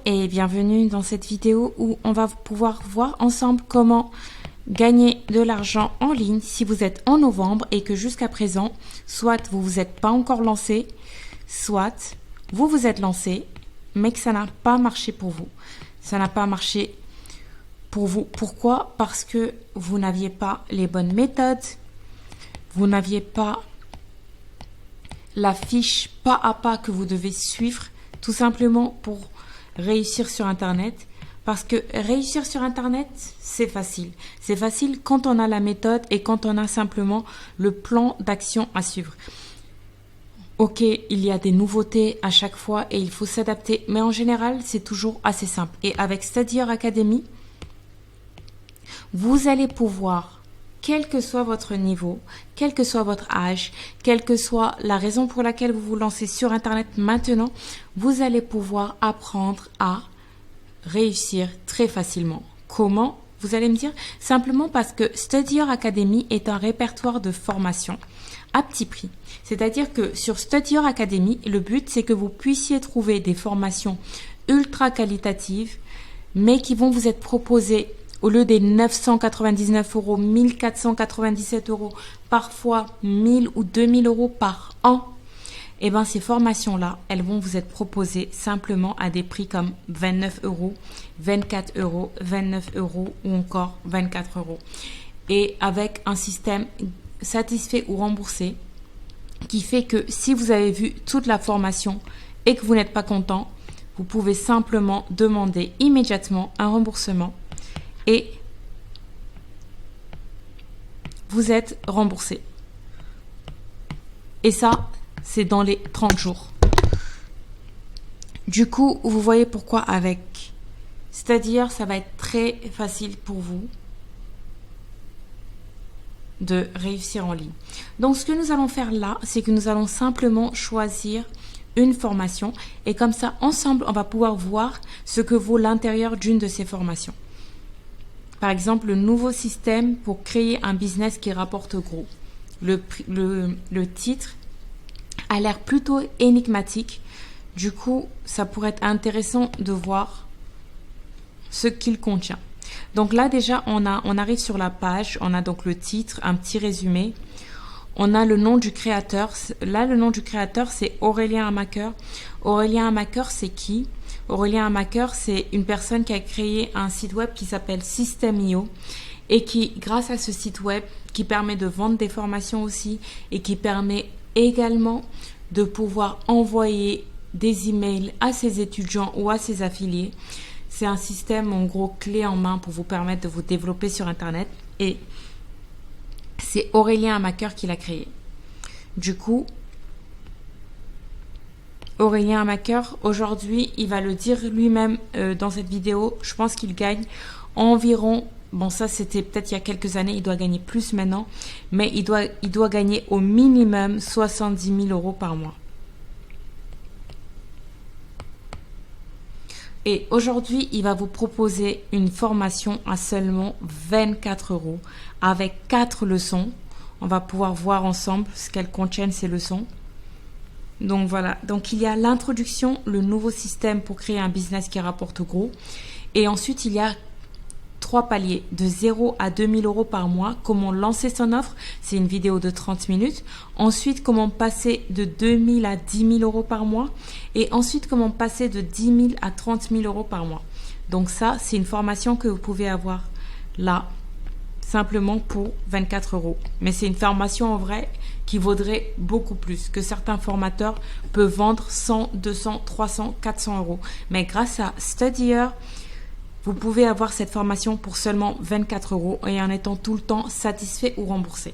et bienvenue dans cette vidéo où on va pouvoir voir ensemble comment gagner de l'argent en ligne si vous êtes en novembre et que jusqu'à présent, soit vous vous êtes pas encore lancé, soit vous vous êtes lancé, mais que ça n'a pas marché pour vous. Ça n'a pas marché pour vous. Pourquoi? Parce que vous n'aviez pas les bonnes méthodes, vous n'aviez pas la fiche pas à pas que vous devez suivre tout simplement pour réussir sur Internet. Parce que réussir sur Internet, c'est facile. C'est facile quand on a la méthode et quand on a simplement le plan d'action à suivre. Ok, il y a des nouveautés à chaque fois et il faut s'adapter. Mais en général, c'est toujours assez simple. Et avec StudyHer Academy, vous allez pouvoir, quel que soit votre niveau, quel que soit votre âge, quelle que soit la raison pour laquelle vous vous lancez sur Internet maintenant, vous allez pouvoir apprendre à réussir très facilement. Comment? Vous allez me dire, simplement parce que StudyHer Academy est un répertoire de formation à petit prix. C'est-à-dire que sur StudyHer Academy, le but c'est que vous puissiez trouver des formations ultra qualitatives, mais qui vont vous être proposées au lieu des 999 €, 1497 €, parfois 1000 ou 2000 € par an. Et bien ces formations-là, elles vont vous être proposées simplement à des prix comme 29 €, 24 €, 29 € ou encore 24 €. Et avec un système satisfait ou remboursé qui fait que si vous avez vu toute la formation et que vous n'êtes pas content, vous pouvez simplement demander immédiatement un remboursement et vous êtes remboursé. Et ça, c'est dans les 30 jours. Du coup, vous voyez pourquoi avec StudyHer, ça va être très facile pour vous de réussir en ligne. Donc, ce que nous allons faire là, c'est que nous allons simplement choisir une formation et comme ça, ensemble, on va pouvoir voir ce que vaut l'intérieur d'une de ces formations. Par exemple, le nouveau système pour créer un business qui rapporte gros. Le titre a l'air plutôt énigmatique. Du coup, ça pourrait être intéressant de voir ce qu'il contient. Donc là, déjà, on arrive sur la page. On a donc le titre, un petit résumé. On a le nom du créateur. Là, le nom du créateur, c'est Aurélien Hamaker. Aurélien Hamaker, c'est qui? Aurélien Hamaker, c'est une personne qui a créé un site web qui s'appelle System.io et qui, grâce à ce site web, qui permet de vendre des formations aussi et qui permet également de pouvoir envoyer des emails à ses étudiants ou à ses affiliés. C'est un système en gros clé en main pour vous permettre de vous développer sur Internet et c'est Aurélien Hamaker qui l'a créé. Du coup, Aurélien Hamaker, aujourd'hui, il va le dire lui-même dans cette vidéo, je pense qu'il gagne environ, bon ça c'était peut-être il y a quelques années, il doit gagner plus maintenant, mais il doit gagner au minimum 70 000 € par mois. Et aujourd'hui, il va vous proposer une formation à seulement 24 € avec 4 leçons. On va pouvoir voir ensemble ce qu'elles contiennent ces leçons. Donc voilà, donc il y a l'introduction, le nouveau système pour créer un business qui rapporte gros. Et ensuite, il y a 3 paliers, de 0 à 2000 € par mois. Comment lancer son offre, c'est une vidéo de 30 minutes. Ensuite, comment passer de 2000 à 10 000 € par mois. Et ensuite, comment passer de 10 000 à 30 000 € par mois. Donc ça, c'est une formation que vous pouvez avoir là, simplement pour 24 €. Mais c'est une formation en vrai qui vaudrait beaucoup plus, que certains formateurs peuvent vendre 100, 200, 300, 400 €. Mais grâce à StudyHer, vous pouvez avoir cette formation pour seulement 24 € et en étant tout le temps satisfait ou remboursé.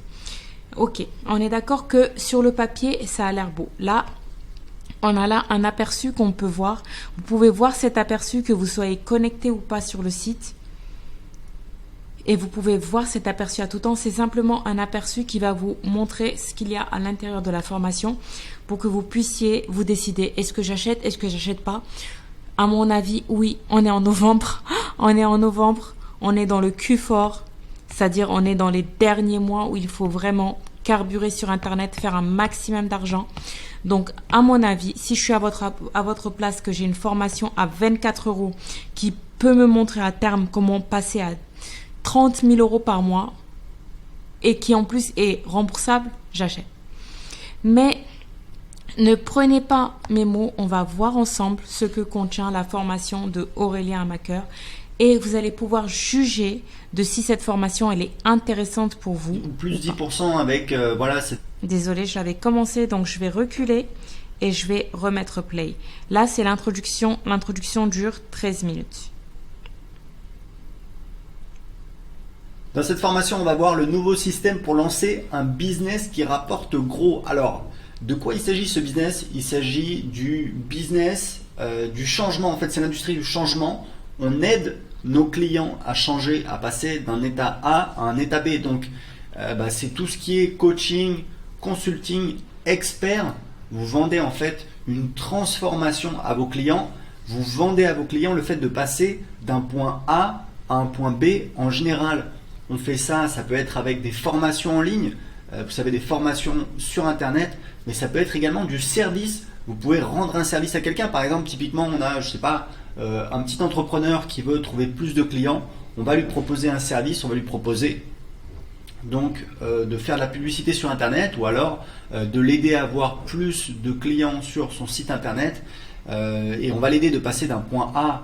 Ok, on est d'accord que sur le papier, ça a l'air beau. Là, on a là un aperçu qu'on peut voir. Vous pouvez voir cet aperçu que vous soyez connecté ou pas sur le site. Et vous pouvez voir cet aperçu à tout temps. C'est simplement un aperçu qui va vous montrer ce qu'il y a à l'intérieur de la formation pour que vous puissiez vous décider. Est-ce que j'achète? Est-ce que j'achète pas? À mon avis, oui, on est en novembre. On est en novembre. On est dans le Q4. C'est-à-dire on est dans les derniers mois où il faut vraiment carburer sur Internet, faire un maximum d'argent. Donc, à mon avis, si je suis à votre place, que j'ai une formation à 24 € qui peut me montrer à terme comment passer à 30 000 € par mois et qui en plus est remboursable, j'achète. Mais ne prenez pas mes mots, on va voir ensemble ce que contient la formation de Aurélien Hamaker et vous allez pouvoir juger de si cette formation elle est intéressante pour vous. Plus 10% avec voilà. Désolée, j'avais commencé donc je vais reculer et je vais remettre play. Là, c'est l'introduction. L'introduction dure 13 minutes. Dans cette formation, on va voir le nouveau système pour lancer un business qui rapporte gros. Alors, de quoi il s'agit ce business? Il s'agit du business du changement. En fait, c'est l'industrie du changement. On aide nos clients à changer, à passer d'un état A à un état B. Donc, c'est tout ce qui est coaching, consulting, expert. Vous vendez en fait une transformation à vos clients. Vous vendez à vos clients le fait de passer d'un point A à un point B. En général, on fait ça, ça peut être avec des formations en ligne, vous savez, des formations sur Internet, mais ça peut être également du service. Vous pouvez rendre un service à quelqu'un. Par exemple, typiquement, on a, je sais pas, un petit entrepreneur qui veut trouver plus de clients. On va lui proposer un service, on va lui proposer donc de faire de la publicité sur Internet ou alors de l'aider à avoir plus de clients sur son site Internet et on va l'aider de passer d'un point A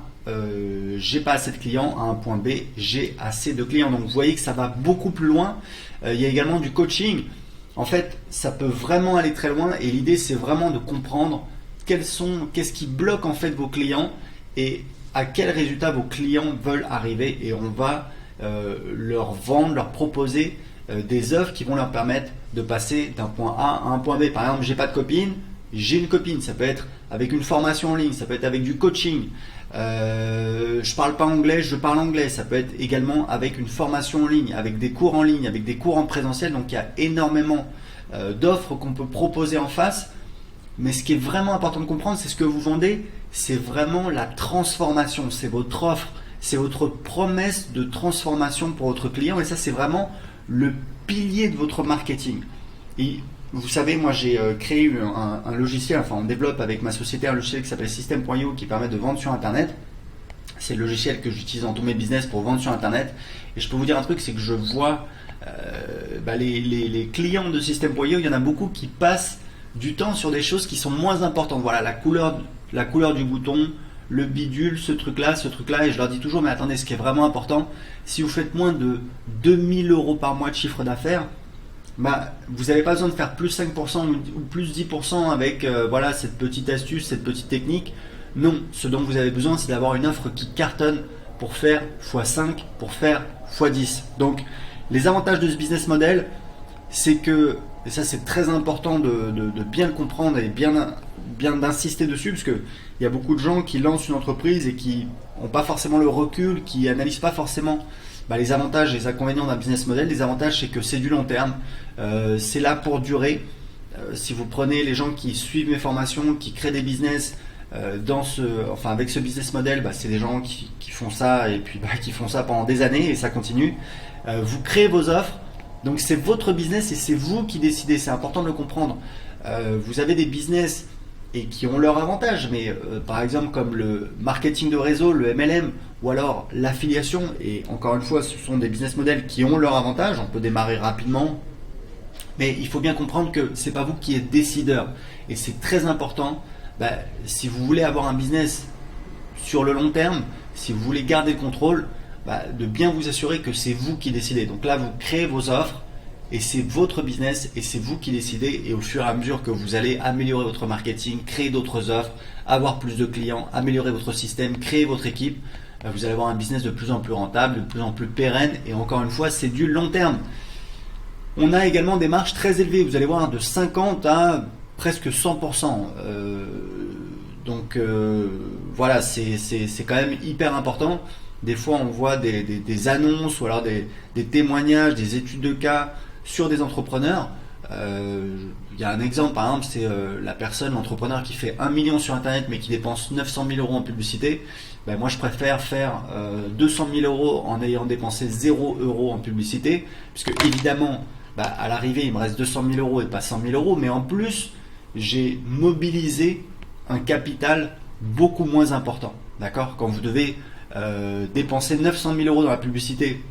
j'ai pas assez de clients à un point B, j'ai assez de clients. Donc vous voyez que ça va beaucoup plus loin. Il y a également du coaching. En fait, ça peut vraiment aller très loin et l'idée c'est vraiment de comprendre qu'est-ce qui bloque en fait vos clients et à quel résultat vos clients veulent arriver et on va leur vendre, leur proposer des offres qui vont leur permettre de passer d'un point A à un point B. Par exemple, j'ai pas de copine, j'ai une copine. Ça peut être avec une formation en ligne, ça peut être avec du coaching. Je parle pas anglais, je parle anglais. Ça peut être également avec une formation en ligne, avec des cours en ligne, avec des cours en présentiel. Donc il y a énormément d'offres qu'on peut proposer en face. Mais ce qui est vraiment important de comprendre, c'est ce que vous vendez, c'est vraiment la transformation. C'est votre offre, c'est votre promesse de transformation pour votre client. Et ça, c'est vraiment le pilier de votre marketing. Et vous savez, moi j'ai créé un logiciel, enfin on développe avec ma société un logiciel qui s'appelle System.io qui permet de vendre sur Internet. C'est le logiciel que j'utilise dans tous mes business pour vendre sur Internet. Et je peux vous dire un truc, c'est que je vois les clients de System.io, il y en a beaucoup qui passent du temps sur des choses qui sont moins importantes. Voilà, la couleur du bouton, le bidule, ce truc-là, et je leur dis toujours, mais attendez, ce qui est vraiment important, si vous faites moins de 2000 € par mois de chiffre d'affaires, vous n'avez pas besoin de faire plus 5% ou plus 10% avec cette petite astuce, cette petite technique. Non, ce dont vous avez besoin, c'est d'avoir une offre qui cartonne pour faire x5, pour faire x10. Donc, les avantages de ce business model, c'est que, et ça c'est très important de bien le comprendre et bien d'insister dessus, parce qu'il y a beaucoup de gens qui lancent une entreprise et qui n'ont pas forcément le recul, qui n'analysent pas forcément les avantages et les inconvénients d'un business model. Les avantages, c'est que c'est du long terme, c'est là pour durer. Si vous prenez les gens qui suivent mes formations, qui créent des business avec ce business model, c'est des gens qui font ça et puis qui font ça pendant des années et ça continue. Vous créez vos offres, donc c'est votre business et c'est vous qui décidez. C'est important de le comprendre. Vous avez des business et qui ont leur avantage, mais par exemple comme le marketing de réseau, le MLM ou alors l'affiliation, et encore une fois ce sont des business models qui ont leur avantage, on peut démarrer rapidement, mais il faut bien comprendre que c'est pas vous qui êtes décideur et c'est très important. Si vous voulez avoir un business sur le long terme, si vous voulez garder le contrôle, de bien vous assurer que c'est vous qui décidez. Donc là vous créez vos offres et c'est votre business et c'est vous qui décidez, et au fur et à mesure que vous allez améliorer votre marketing, créer d'autres offres, avoir plus de clients, améliorer votre système, créer votre équipe, vous allez avoir un business de plus en plus rentable, de plus en plus pérenne, et encore une fois c'est du long terme. On a également des marges très élevées, vous allez voir, de 50 à presque 100%. Voilà, c'est quand même hyper important. Des fois on voit des annonces ou alors des témoignages, des études de cas sur des entrepreneurs. Il y a un exemple, par exemple, c'est l'entrepreneur qui fait 1 million sur Internet mais qui dépense 900 000 € en publicité. Moi je préfère faire 200 000 € en ayant dépensé 0 € en publicité, puisque évidemment à l'arrivée, il me reste 200 000 euros et pas 100 000 euros, mais en plus, j'ai mobilisé un capital beaucoup moins important. D'accord? Quand vous devez dépenser 900 000 euros dans la publicité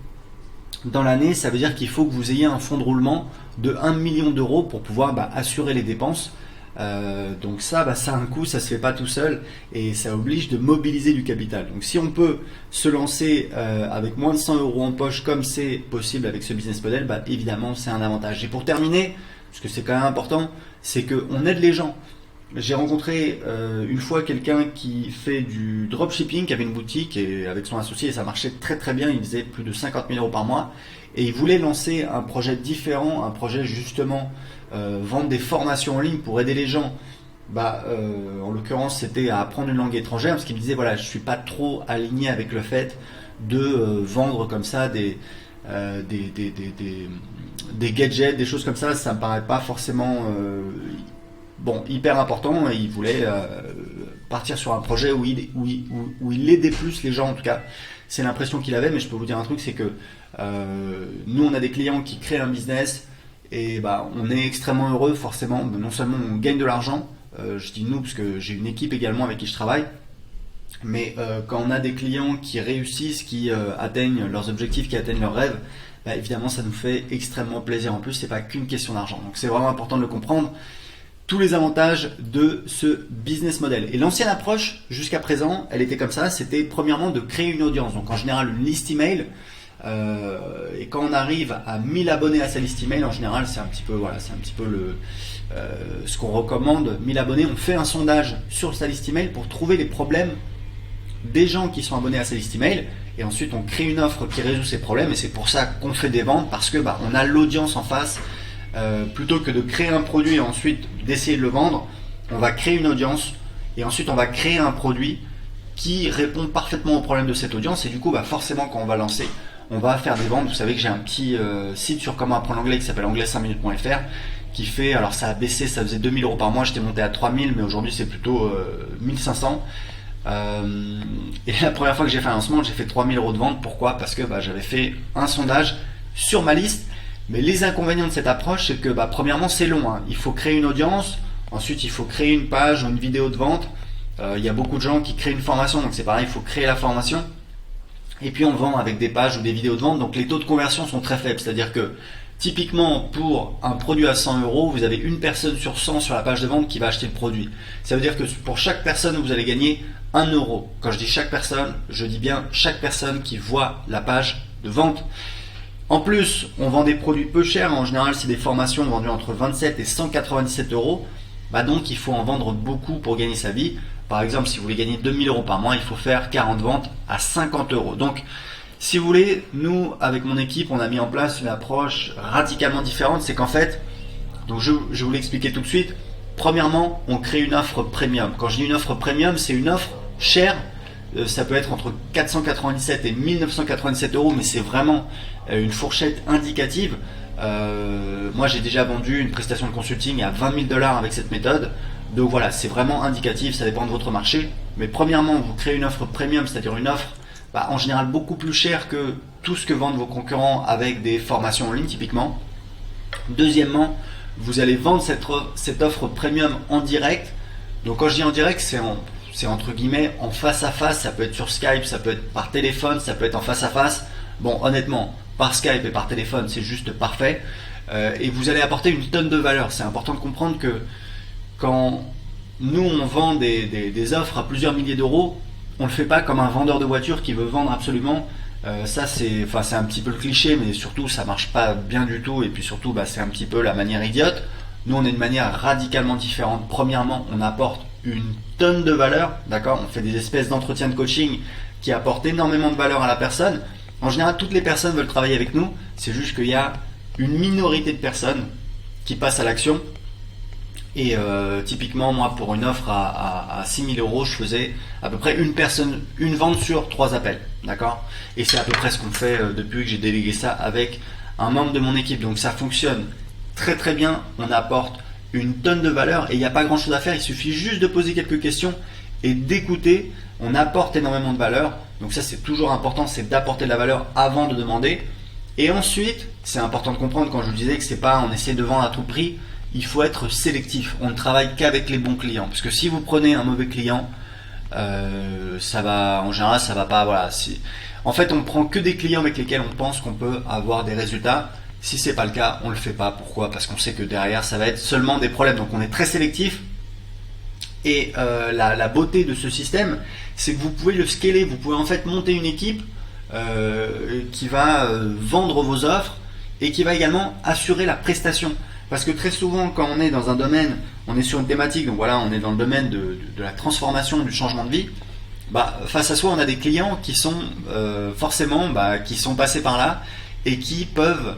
dans l'année, ça veut dire qu'il faut que vous ayez un fonds de roulement de 1 million d'euros pour pouvoir assurer les dépenses. Donc ça, ça a un coût, ça se fait pas tout seul et ça oblige de mobiliser du capital. Donc si on peut se lancer avec moins de 100 euros en poche comme c'est possible avec ce business model, évidemment c'est un avantage. Et pour terminer, parce que c'est quand même important, c'est qu'on aide les gens. J'ai rencontré une fois quelqu'un qui fait du dropshipping, qui avait une boutique et avec son associé, ça marchait très très bien, il faisait plus de 50 000 euros par mois et il voulait lancer un projet différent, un projet justement vendre des formations en ligne pour aider les gens. En l'occurrence c'était à apprendre une langue étrangère parce qu'il me disait voilà, je suis pas trop aligné avec le fait de vendre comme ça des gadgets, des choses comme ça me paraît pas forcément hyper important et il voulait partir sur un projet où il aidait plus les gens. En tout cas c'est l'impression qu'il avait, mais je peux vous dire un truc, c'est que nous on a des clients qui créent un business et on est extrêmement heureux forcément. Non seulement on gagne de l'argent, je dis nous parce que j'ai une équipe également avec qui je travaille, mais quand on a des clients qui réussissent, qui atteignent leurs objectifs, qui atteignent leurs rêves, évidemment ça nous fait extrêmement plaisir. En plus c'est pas qu'une question d'argent, donc c'est vraiment important de le comprendre, tous les avantages de ce business model. Et l'ancienne approche jusqu'à présent, elle était comme ça, c'était premièrement de créer une audience, donc en général une liste email. Et quand on arrive à 1000 abonnés à sa liste email, en général c'est un petit peu ce qu'on recommande. 1000 abonnés, on fait un sondage sur sa liste email pour trouver les problèmes des gens qui sont abonnés à sa liste email et ensuite on crée une offre qui résout ces problèmes. Et c'est pour ça qu'on fait des ventes, parce que on a l'audience en face. Plutôt que de créer un produit et ensuite d'essayer de le vendre, on va créer une audience et ensuite on va créer un produit qui répond parfaitement aux problèmes de cette audience. Et du coup forcément quand on va lancer, on va faire des ventes. Vous savez que j'ai un petit site sur comment apprendre l'anglais qui s'appelle anglais5minutes.fr qui fait, alors ça a baissé, ça faisait 2000 euros par mois, j'étais monté à 3000, mais aujourd'hui c'est plutôt 1500. Et la première fois que j'ai fait un lancement, j'ai fait 3000 euros de vente. Pourquoi? Parce que j'avais fait un sondage sur ma liste. Mais les inconvénients de cette approche, c'est que premièrement c'est long, hein. Il faut créer une audience, ensuite il faut créer une page ou une vidéo de vente. Il y a beaucoup de gens qui créent une formation, donc c'est pareil, il faut créer la formation. Et puis on vend avec des pages ou des vidéos de vente, donc les taux de conversion sont très faibles. C'est-à-dire que typiquement pour un produit à 100 euros, vous avez une personne sur 100 sur la page de vente qui va acheter le produit. Ça veut dire que pour chaque personne, vous allez gagner 1 euro. Quand je dis chaque personne, je dis bien chaque personne qui voit la page de vente. En plus, on vend des produits peu chers. En général, c'est des formations vendues entre 27 et 197 euros. Donc, il faut en vendre beaucoup pour gagner sa vie. Par exemple, si vous voulez gagner 2000 euros par mois, il faut faire 40 ventes à 50 euros. Donc, si vous voulez, nous, avec mon équipe, on a mis en place une approche radicalement différente. C'est qu'en fait, donc je vous l'expliquer tout de suite. Premièrement, on crée une offre premium. Quand je dis une offre premium, c'est une offre chère. Ça peut être entre 497 et 1997 euros, mais c'est vraiment une fourchette indicative. Moi j'ai déjà vendu une prestation de consulting à 20 000 $ avec cette méthode. Donc voilà, c'est vraiment indicatif, ça dépend de votre marché. Mais premièrement, vous créez une offre premium, c'est-à-dire une offre en général beaucoup plus chère que tout ce que vendent vos concurrents avec des formations en ligne typiquement. Deuxièmement, vous allez vendre cette offre premium en direct. Donc quand je dis en direct, c'est entre guillemets en face à face. Ça peut être sur Skype, ça peut être par téléphone, ça peut être en face à face. Bon, honnêtement, par Skype et par téléphone, c'est juste parfait. Et vous allez apporter une tonne de valeur. C'est important de comprendre que quand nous on vend des offres à plusieurs milliers d'euros, on ne le fait pas comme un vendeur de voitures qui veut vendre absolument. Ça c'est un petit peu le cliché, mais surtout ça marche pas bien du tout. Et puis surtout c'est un petit peu la manière idiote. Nous on est une manière radicalement différente. Premièrement, on apporte une tonne de valeur, d'accord? On fait des espèces d'entretiens de coaching qui apportent énormément de valeur à la personne. En général, toutes les personnes veulent travailler avec nous. C'est juste qu'il y a une minorité de personnes qui passent à l'action. Et typiquement, moi, pour une offre à 6 000 euros, je faisais à peu près une vente sur 3 appels, d'accord? Et c'est à peu près ce qu'on fait depuis que j'ai délégué ça avec un membre de mon équipe. Donc ça fonctionne très très bien. On apporte une tonne de valeur et il n'y a pas grand chose à faire. Il suffit juste de poser quelques questions et d'écouter. On apporte énormément de valeur. Donc ça c'est toujours important, c'est d'apporter de la valeur avant de demander. Et ensuite, c'est important de comprendre quand je vous disais que c'est pas on essaie de vendre à tout prix, il faut être sélectif. On ne travaille qu'avec les bons clients. Parce que si vous prenez un mauvais client, ça va, en général, ça va pas. Voilà. En fait, on prend que des clients avec lesquels on pense qu'on peut avoir des résultats. Si c'est pas le cas, on le fait pas. Pourquoi? Parce qu'on sait que derrière, ça va être seulement des problèmes. Donc, on est très sélectif. Et la beauté de ce système, c'est que vous pouvez le scaler. Vous pouvez en fait monter une équipe qui va vendre vos offres et qui va également assurer la prestation. Parce que très souvent, quand on est dans un domaine, on est sur une thématique, donc voilà, on est dans le domaine de la transformation, du changement de vie, face à soi, on a des clients qui sont forcément, qui sont passés par là et qui peuvent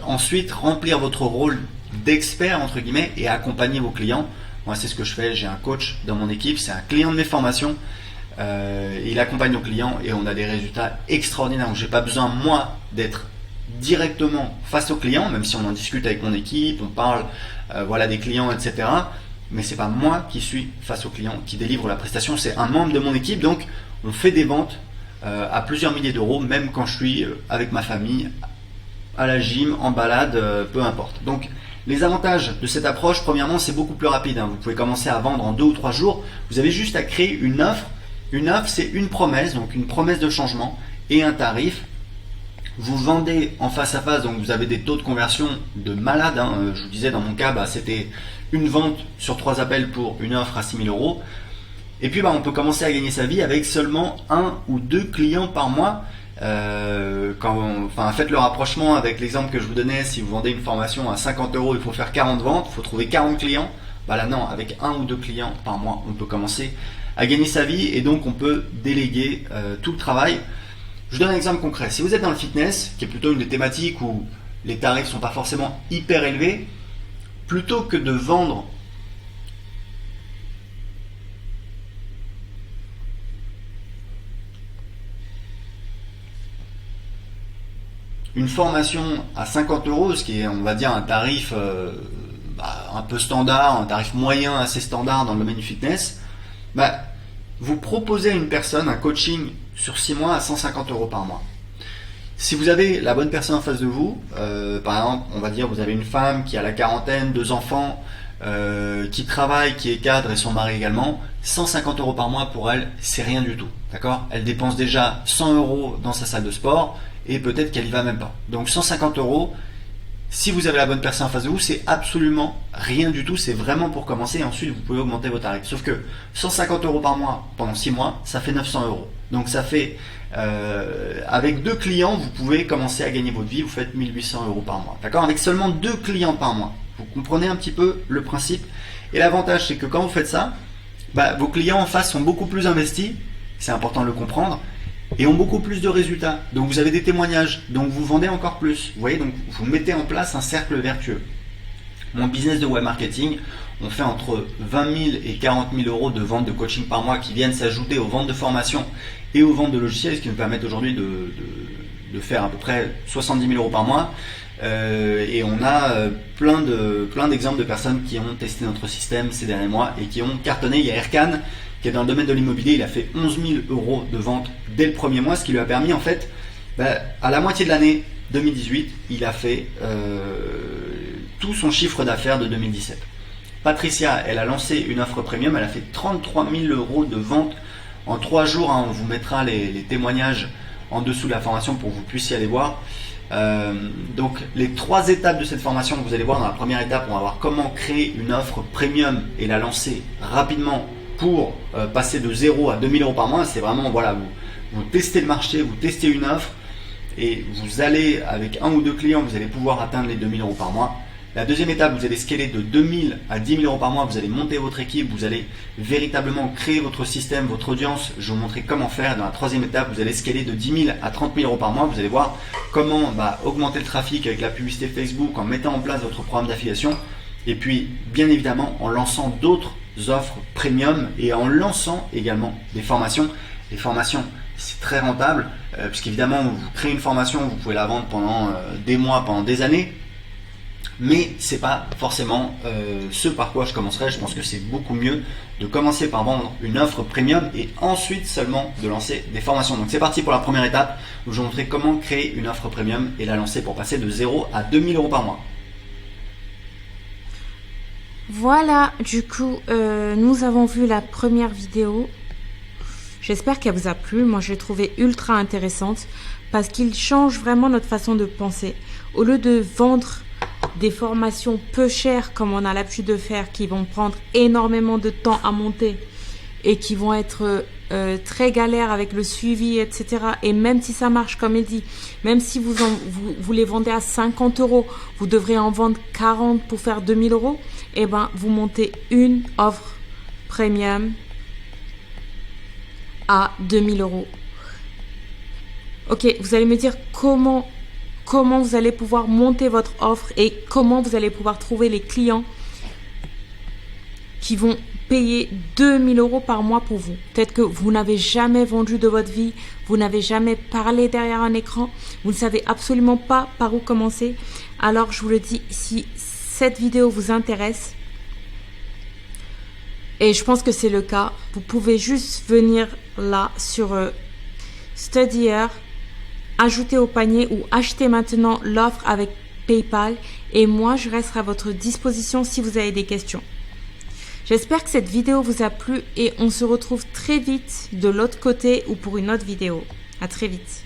ensuite remplir votre rôle d'expert, entre guillemets, et accompagner vos clients. Moi, c'est ce que je fais, j'ai un coach dans mon équipe, c'est un client de mes formations, il accompagne nos clients et on a des résultats extraordinaires. Donc, j'ai pas besoin, moi, d'être directement face aux clients, même si on en discute avec mon équipe, on parle des clients, etc. Mais c'est pas moi qui suis face aux clients, qui délivre la prestation, c'est un membre de mon équipe. Donc on fait des ventes à plusieurs milliers d'euros, même quand je suis avec ma famille, à la gym, en balade, peu importe. Donc les avantages de cette approche, premièrement, c'est beaucoup plus rapide. Vous pouvez commencer à vendre en 2 ou 3 jours. Vous avez juste à créer une offre. Une offre, c'est une promesse, donc une promesse de changement et un tarif. Vous vendez en face à face, donc vous avez des taux de conversion de malade. Je vous disais, dans mon cas, c'était une vente sur 3 appels pour une offre à 6 000 euros. Et puis on peut commencer à gagner sa vie avec seulement 1 ou 2 clients par mois. Faites le rapprochement avec l'exemple que je vous donnais. Si vous vendez une formation à 50 euros, il faut faire 40 ventes, il faut trouver 40 clients. Là non, avec 1 ou 2 clients par mois, on peut commencer à gagner sa vie et donc on peut déléguer tout le travail. Je vous donne un exemple concret. Si vous êtes dans le fitness, qui est plutôt une des thématiques où les tarifs ne sont pas forcément hyper élevés, plutôt que de vendre une formation à 50 euros, ce qui est, on va dire, un tarif un peu standard, un tarif moyen assez standard dans le domaine du fitness, vous proposez à une personne un coaching sur 6 mois à 150 euros par mois. Si vous avez la bonne personne en face de vous, par exemple, on va dire vous avez une femme qui a la quarantaine, 2 enfants, qui travaille, qui est cadre et son mari également, 150 euros par mois pour elle, c'est rien du tout. D'accord? Elle dépense déjà 100 euros dans sa salle de sport et peut-être qu'elle y va même pas. Donc 150 euros, si vous avez la bonne personne en face de vous, c'est absolument rien du tout. C'est vraiment pour commencer et ensuite vous pouvez augmenter vos tarifs. Sauf que 150 euros par mois pendant 6 mois, ça fait 900 euros. Donc ça fait, avec 2 clients, vous pouvez commencer à gagner votre vie. Vous faites 1800 euros par mois. D'accord? Avec seulement 2 clients par mois. Vous comprenez un petit peu le principe. Et l'avantage, c'est que quand vous faites ça, vos clients en face sont beaucoup plus investis. C'est important de le comprendre. Et ont beaucoup plus de résultats. Donc vous avez des témoignages, donc vous vendez encore plus. Vous voyez, donc vous mettez en place un cercle vertueux. Mon business de web marketing, on fait entre 20 000 et 40 000 euros de ventes de coaching par mois qui viennent s'ajouter aux ventes de formation et aux ventes de logiciels, ce qui nous permet aujourd'hui de faire à peu près 70 000 euros par mois. Et on a plein d'exemples de personnes qui ont testé notre système ces derniers mois et qui ont cartonné. Il y a Erkan qui est dans le domaine de l'immobilier, il a fait 11 000 euros de vente dès le premier mois, ce qui lui a permis en fait, à la moitié de l'année 2018, il a fait tout son chiffre d'affaires de 2017. Patricia, elle a lancé une offre premium, elle a fait 33 000 euros de vente en 3 jours. On vous mettra les témoignages en dessous de la formation pour que vous puissiez aller voir. Donc les 3 étapes de cette formation que vous allez voir, dans la première étape, on va voir comment créer une offre premium et la lancer rapidement pour passer de 0 à 2000 euros par mois. C'est vraiment, vous testez le marché, vous testez une offre et vous allez, avec 1 ou 2 clients, vous allez pouvoir atteindre les 2000 euros par mois. La deuxième étape, vous allez scaler de 2000 à 10 000 euros par mois, vous allez monter votre équipe, vous allez véritablement créer votre système, votre audience. Je vais vous montrer comment faire. Dans la troisième étape, vous allez scaler de 10 000 à 30 000 euros par mois. Vous allez voir comment augmenter le trafic avec la publicité Facebook, en mettant en place votre programme d'affiliation. Et puis, bien évidemment, en lançant d'autres offres premium et en lançant également des formations. Les formations, c'est très rentable, puisqu'évidemment, vous créez une formation, vous pouvez la vendre pendant des mois, pendant des années. Mais c'est pas forcément ce par quoi je commencerai. Je pense que c'est beaucoup mieux de commencer par vendre une offre premium et ensuite seulement de lancer des formations. Donc c'est parti pour la première étape où je vais vous montrer comment créer une offre premium et la lancer pour passer de 0 à 2000 euros par mois. Voilà, du coup, nous avons vu la première vidéo. J'espère qu'elle vous a plu. Moi, je l'ai trouvée ultra intéressante parce qu'il change vraiment notre façon de penser. Au lieu de vendre des formations peu chères comme on a l'habitude de faire, qui vont prendre énormément de temps à monter et qui vont être très galères avec le suivi, etc. Et même si ça marche, comme il dit, même si vous les vendez à 50 euros, vous devrez en vendre 40 pour faire 2000 euros. Et ben, vous montez une offre premium à 2000 euros. Ok, vous allez me dire comment vous allez pouvoir monter votre offre et comment vous allez pouvoir trouver les clients qui vont payer 2000 euros par mois pour vous. Peut-être que vous n'avez jamais vendu de votre vie, vous n'avez jamais parlé derrière un écran, vous ne savez absolument pas par où commencer. Alors je vous le dis, si cette vidéo vous intéresse, et je pense que c'est le cas, vous pouvez juste venir là sur StudyEarn, ajouter au panier ou acheter maintenant l'offre avec PayPal et moi je resterai à votre disposition si vous avez des questions. J'espère que cette vidéo vous a plu et on se retrouve très vite de l'autre côté ou pour une autre vidéo. À très vite.